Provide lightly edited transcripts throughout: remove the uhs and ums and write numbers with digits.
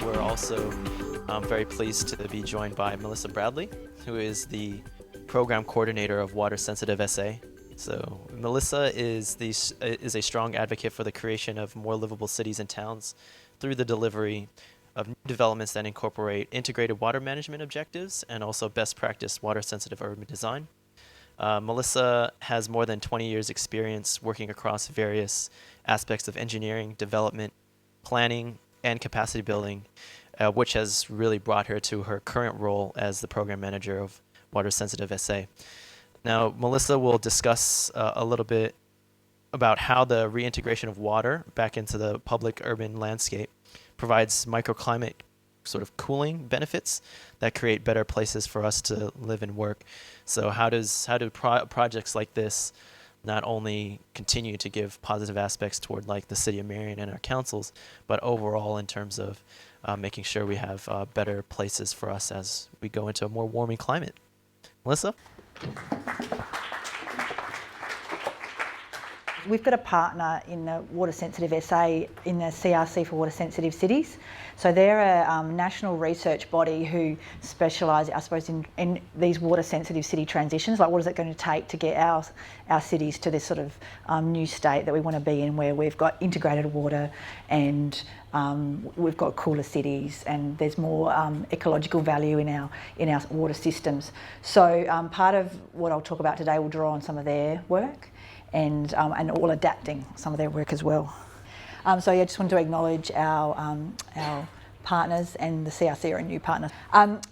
We're also very pleased to be joined by Mellissa Bradley, who is the program coordinator of Water Sensitive SA. So Mellissa is a strong advocate for the creation of more livable cities and towns through the delivery of new developments that incorporate integrated water management objectives and also best practice water sensitive urban design. Mellissa has more than 20 years experience working across various aspects of engineering, development, planning, and capacity building, which has really brought her to her current role as the program manager of Water Sensitive SA. Now, Mellissa will discuss a little bit about how the reintegration of water back into the public urban landscape provides microclimate sort of cooling benefits that create better places for us to live and work. So how do projects like this not only continue to give positive aspects toward like the city of Marion and our councils, but overall in terms of making sure we have better places for us as we go into a more warming climate. Mellissa? We've got a partner in the Water Sensitive SA in the CRC for Water Sensitive Cities. So they're a national research body who specialise, I suppose, in these water sensitive city transitions. Like, what is it going to take to get our cities to this sort of new state that we want to be in, where we've got integrated water and we've got cooler cities and there's more ecological value in our water systems. So part of what I'll talk about today will draw on some of their work and all adapting some of their work as well. So yeah, I just wanted to acknowledge our partners, and the CRC are a new partner.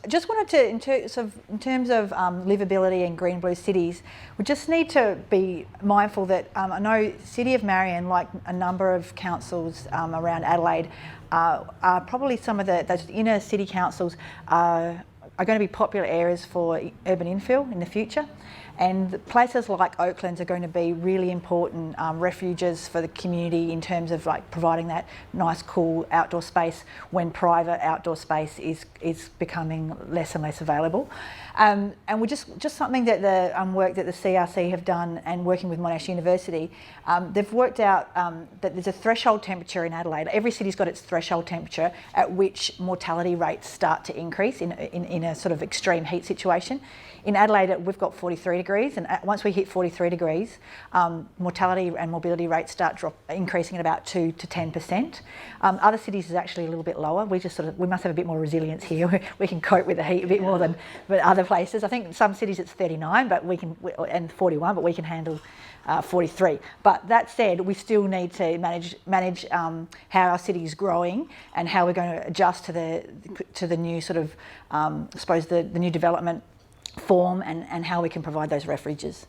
Just wanted to, in terms of livability and green blue cities, we just need to be mindful that I know City of Marion, like a number of councils around Adelaide, are probably some of those inner city councils are going to be popular areas for urban infill in the future. And places like Oaklands are going to be really important refuges for the community in terms of like providing that nice, cool outdoor space when private outdoor space is becoming less and less available. And we're just something that the work that the CRC have done, and working with Monash University, they've worked out that there's a threshold temperature in Adelaide. Every city's got its threshold temperature at which mortality rates start to increase in a sort of extreme heat situation. In Adelaide, we've got 43 degrees, and once we hit 43 degrees, mortality and morbidity rates start increasing at about 2 to 10%. Other cities is actually a little bit lower. We must have a bit more resilience here. We can cope with the heat a bit more than other places. I think in some cities it's 39, and 41, but we can handle 43. But that said, we still need to manage how our city is growing and how we're going to adjust to the new sort of, I suppose the new development form and how we can provide those refuges.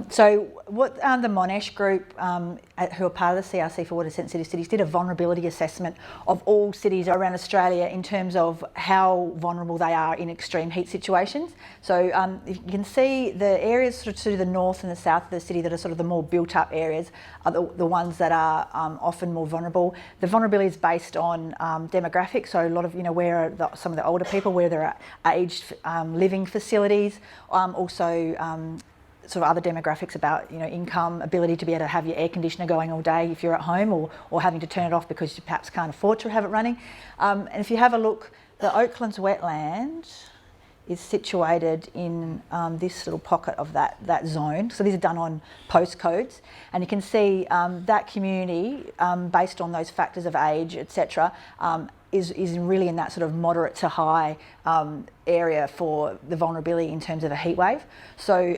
So what the Monash group, who are part of the CRC for Water Sensitive Cities, did a vulnerability assessment of all cities around Australia in terms of how vulnerable they are in extreme heat situations. So you can see the areas sort of to the north and the south of the city that are sort of the more built up areas are the ones that are often more vulnerable. The vulnerability is based on demographics, so a lot of, where are some of the older people, where there are aged living facilities, also sort of other demographics about income, ability to be able to have your air conditioner going all day if you're at home, or having to turn it off because you perhaps can't afford to have it running. And if you have a look, the Oaklands wetland is situated in this little pocket of that zone. So these are done on postcodes, and you can see that community, based on those factors of age, etc., is really in that sort of moderate to high area for the vulnerability in terms of a heat wave. So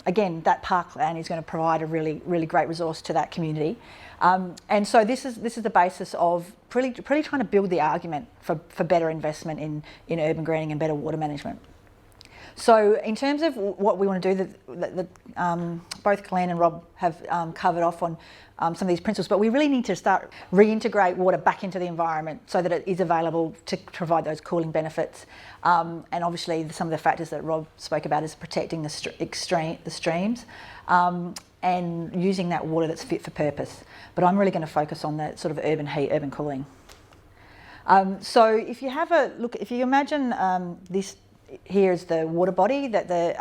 again, that parkland is going to provide a really, really great resource to that community. And so this is the basis of really trying to build the argument for better investment in urban greening and better water management. So in terms of what we want to do, both Glenn and Rob have covered off on some of these principles, but we really need to start reintegrate water back into the environment so that it is available to provide those cooling benefits. And obviously some of the factors that Rob spoke about is protecting the streams and using that water that's fit for purpose. But I'm really going to focus on that sort of urban heat, urban cooling. So if you have a look, if you imagine this here is the water body that the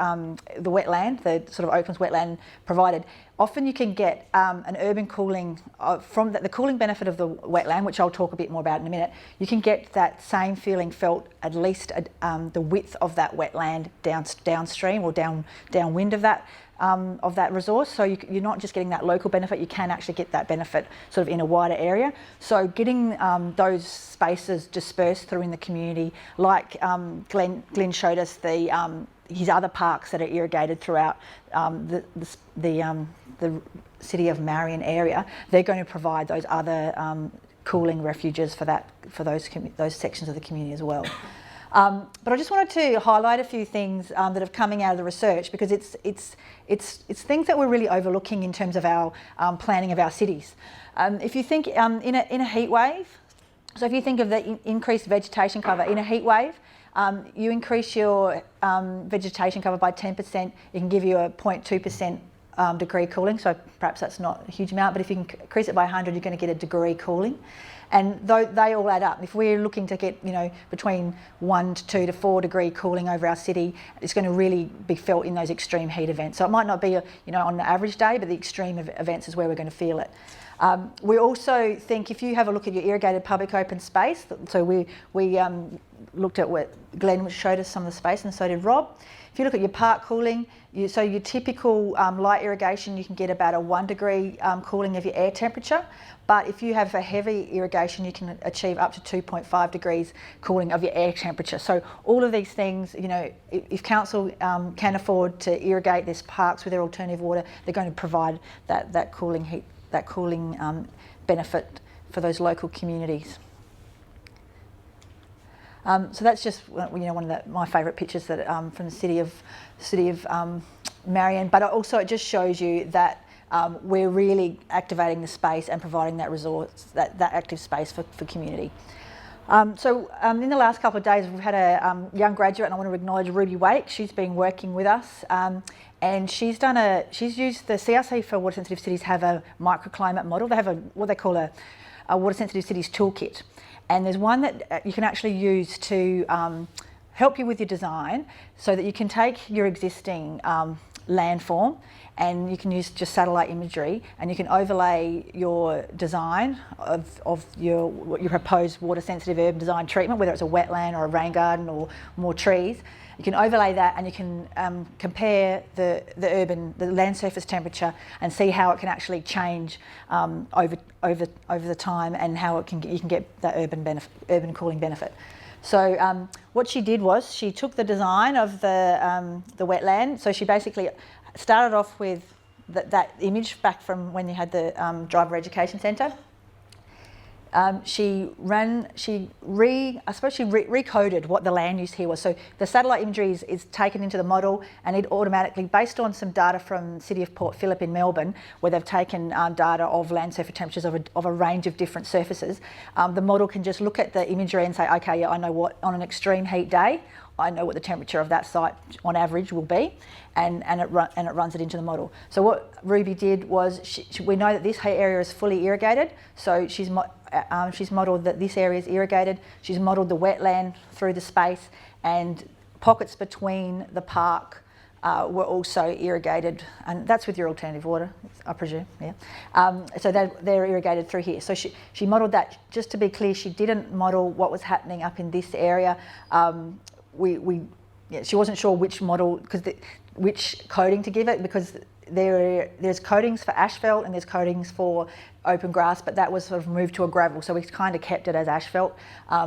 wetland, the sort of Oakland's wetland provided. Often you can get an urban cooling from the cooling benefit of the wetland, which I'll talk a bit more about in a minute. You can get that same feeling felt at least the width of that wetland downstream or downwind of that resource. So you're not just getting that local benefit, you can actually get that benefit sort of in a wider area. So getting those spaces dispersed through in the community, like Glenn showed us his other parks that are irrigated throughout the city of Marion area, they're going to provide those other cooling refuges for those sections of the community as well. But I just wanted to highlight a few things that have coming out of the research, because it's things that we're really overlooking in terms of our planning of our cities. If you think in a heat wave, so if you think of the increased vegetation cover in a heat wave, you increase your vegetation cover by 10%, it can give you a 0.2% degree cooling, so perhaps that's not a huge amount, but if you can increase it by 100, you're going to get a degree cooling. And they all add up. If we're looking to get, between 1 to 2 to 4 degree cooling over our city, it's going to really be felt in those extreme heat events. So it might not be, on the average day, but the extreme events is where we're going to feel it. We also think if you have a look at your irrigated public open space, so we looked at what Glenn showed us some of the space, and so did Rob. If you look at your park cooling, so your typical light irrigation, you can get about a 1 degree cooling of your air temperature. But if you have a heavy irrigation, you can achieve up to 2.5 degrees cooling of your air temperature. So all of these things, if council can afford to irrigate their parks with their alternative water, they're going to provide that cooling heat, that cooling benefit for those local communities. So that's just one of my favourite pictures that from the city of Marion. But also it just shows you that we're really activating the space and providing that resource, that active space for community. So in the last couple of days, we've had a young graduate, and I want to acknowledge Ruby Wake. She's been working with us, and she's used the CRC for water sensitive cities have a microclimate model. They have what they call a water sensitive cities toolkit. And there's one that you can actually use to help you with your design, so that you can take your existing landform and you can use just satellite imagery, and you can overlay your design of your proposed water sensitive urban design treatment, whether it's a wetland or a rain garden or more trees. You can overlay that, and you can compare the land surface temperature and see how it can actually change over the time, and how you can get that urban cooling benefit. So what she did was she took the design of the wetland. So she basically started off with that image back from when you had the Driver Education Centre. She recoded what the land use here was. So the satellite imagery is taken into the model, and it automatically, based on some data from the City of Port Phillip in Melbourne, where they've taken data of land surface temperatures of a range of different surfaces, the model can just look at the imagery and say, okay, yeah, I know what, on an extreme heat day, I know what the temperature of that site on average will be, and it runs it into the model. So what Ruby did was, we know that this area is fully irrigated, so she's modelled that this area is irrigated. She's modelled the wetland through the space, and pockets between the park were also irrigated, and that's with your alternative water, I presume, yeah. So they're irrigated through here. So she modelled that. Just to be clear, she didn't model what was happening up in this area. She wasn't sure which model, which coating to give it, because there's coatings for asphalt and there's coatings for open grass, but that was sort of moved to a gravel, so we kind of kept it as asphalt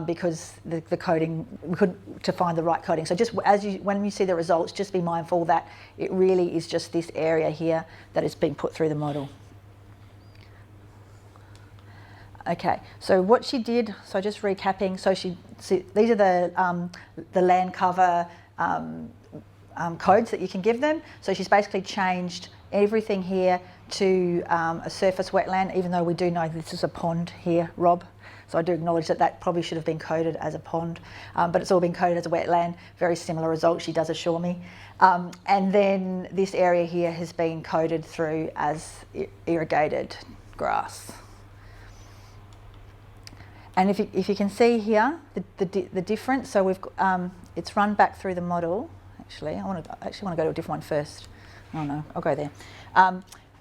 because the coating, we couldn't to find the right coating. So just when you see the results, just be mindful that it really is just this area here that is being put through the model. Okay, so what she did, so just recapping, so these are the land cover codes that you can give them. So she's basically changed everything here to a surface wetland, even though we do know this is a pond here, Rob. So I do acknowledge that that probably should have been coded as a pond, but it's all been coded as a wetland. Very similar results, she does assure me. And then this area here has been coded through as irrigated grass. And if you can see here the difference, so we've it's run back through the model. Actually, I want to go to a different one first. Oh no, I'll go there.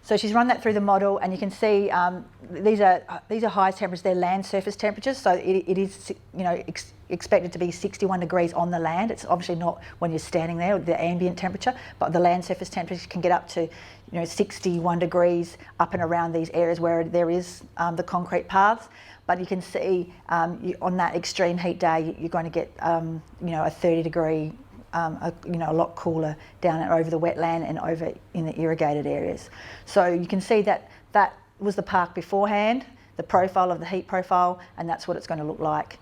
So she's run that through the model, and you can see these are high temperatures. They're land surface temperatures, so it is expected to be 61 degrees on the land. It's obviously not when you're standing there, the ambient temperature, but the land surface temperature can get up to 61 degrees up and around these areas where there is the concrete paths. But you can see on that extreme heat day, you're going to get a 30 degree. A lot cooler down over the wetland and over in the irrigated areas. So you can see that was the park beforehand, the profile of the heat profile, and that's what it's going to look like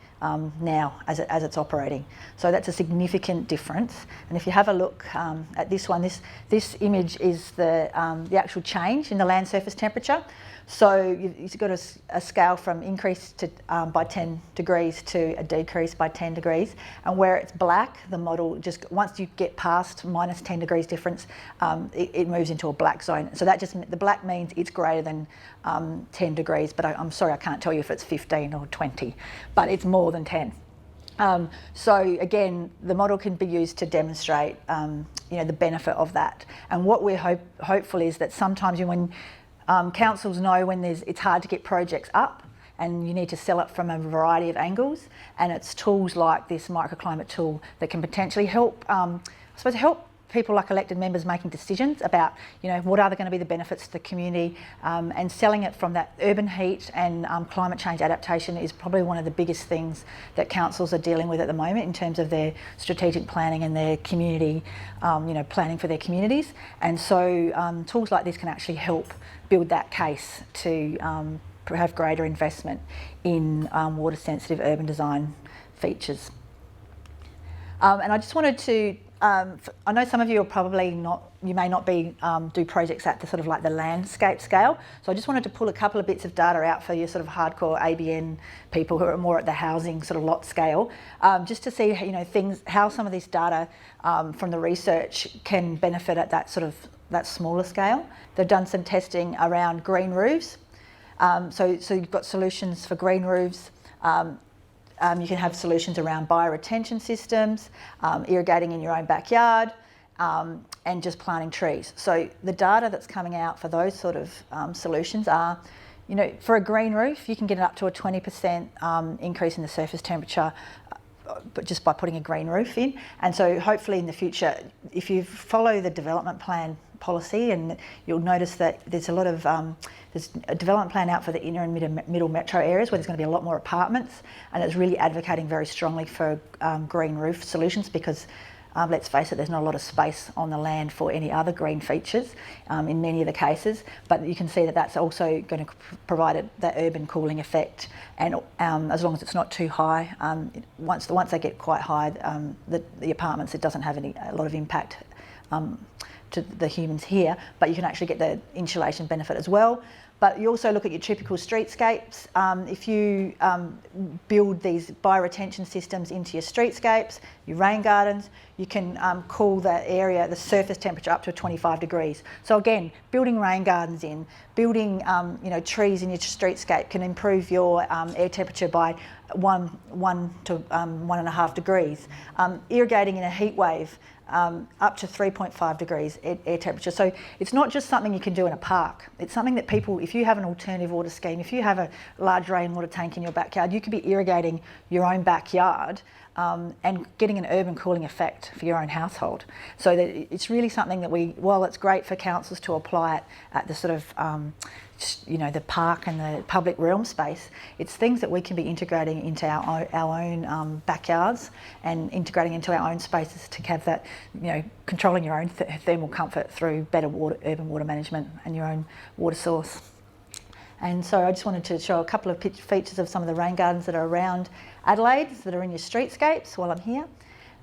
now as it's operating. So that's a significant difference. And if you have a look at this one, this image is the actual change in the land surface temperature. So you've got a scale from increase to by 10 degrees to a decrease by 10 degrees. And where it's black, the model just, once you get past minus 10 degrees difference, it moves into a black zone. So the black means it's greater than 10 degrees, but I'm sorry, I can't tell you if it's 15 or 20, but it's more than 10. So again, the model can be used to demonstrate the benefit of that. And what we're hopeful is that sometimes when councils know when it's hard to get projects up and you need to sell it from a variety of angles, and it's tools like this microclimate tool that can potentially help, help people like elected members making decisions about, what are going to be the benefits to the community, and selling it from that urban heat and climate change adaptation is probably one of the biggest things that councils are dealing with at the moment in terms of their strategic planning and their community, planning for their communities. And so tools like this can actually help build that case to have greater investment in water sensitive urban design features. And I just wanted to, I know some of you are probably you may not be do projects at the sort of like the landscape scale. So I just wanted to pull a couple of bits of data out for your sort of hardcore ABN people who are more at the housing sort of lot scale, just to see how some of this data from the research can benefit at that smaller scale. They've done some testing around green roofs. So you've got solutions for green roofs. You can have solutions around bioretention systems, irrigating in your own backyard, and just planting trees. So the data that's coming out for those sort of solutions are, for a green roof, you can get up to a 20% increase in the surface temperature, but just by putting a green roof in. And so hopefully in the future, if you follow the development plan policy, and you'll notice that there's a lot of there's a development plan out for the inner and middle metro areas where there's going to be a lot more apartments, and it's really advocating very strongly for green roof solutions because let's face it, there's not a lot of space on the land for any other green features in many of the cases, but you can see that that's also going to provide that urban cooling effect, and as long as it's not too high, once they get quite high, the apartments, it doesn't have a lot of impact to the humans here, but you can actually get the insulation benefit as well. But you also look at your typical streetscapes. If you build these bioretention systems into your streetscapes, your rain gardens, you can cool that area, the surface temperature up to 25 degrees. So again, building rain gardens in, building trees in your streetscape can improve your air temperature by 1 to 1.5 degrees. Irrigating in a heat wave, up to 3.5 degrees air temperature. So it's not just something you can do in a park. It's something that people, if you have an alternative water scheme, if you have a large rainwater tank in your backyard, you could be irrigating your own backyard and getting an urban cooling effect for your own household. So that it's really something that while it's great for councils to apply it at the sort of the park and the public realm space, it's things that we can be integrating into our own backyards and integrating into our own spaces to have that, controlling your own thermal comfort through better urban water management and your own water source. And so I just wanted to show a couple of features of some of the rain gardens that are around Adelaide that are in your streetscapes while I'm here.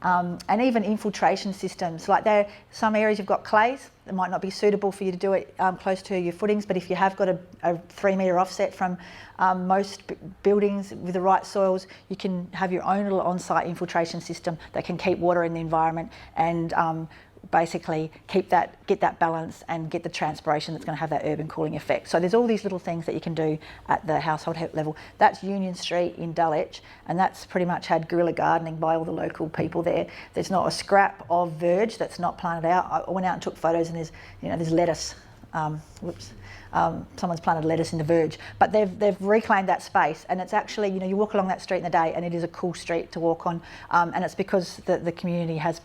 and even infiltration systems. Like some areas you've got clays that might not be suitable for you to do it close to your footings, but if you have got a 3 metre offset from most buildings with the right soils, you can have your own little on-site infiltration system that can keep water in the environment and basically get that balance and get the transpiration that's going to have that urban cooling effect. So there's all these little things that you can do at the household level. That's Union Street in Dulwich, and that's pretty much had guerrilla gardening by all the local people there. There's not a scrap of verge that's not planted out. I went out and took photos, and there's lettuce. Someone's planted lettuce in the verge, but they've reclaimed that space, and it's actually, you walk along that street in the day and it is a cool street to walk on, and it's because the community has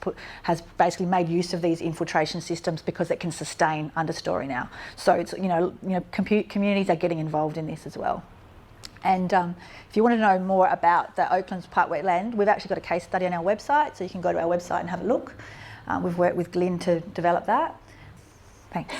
basically made use of these infiltration systems because it can sustain understory now. So it's communities are getting involved in this as well. And if you want to know more about the Oaklands Park Wetland, we've actually got a case study on our website, so you can go to our website and have a look. We've worked with Glyn to develop that. Thanks.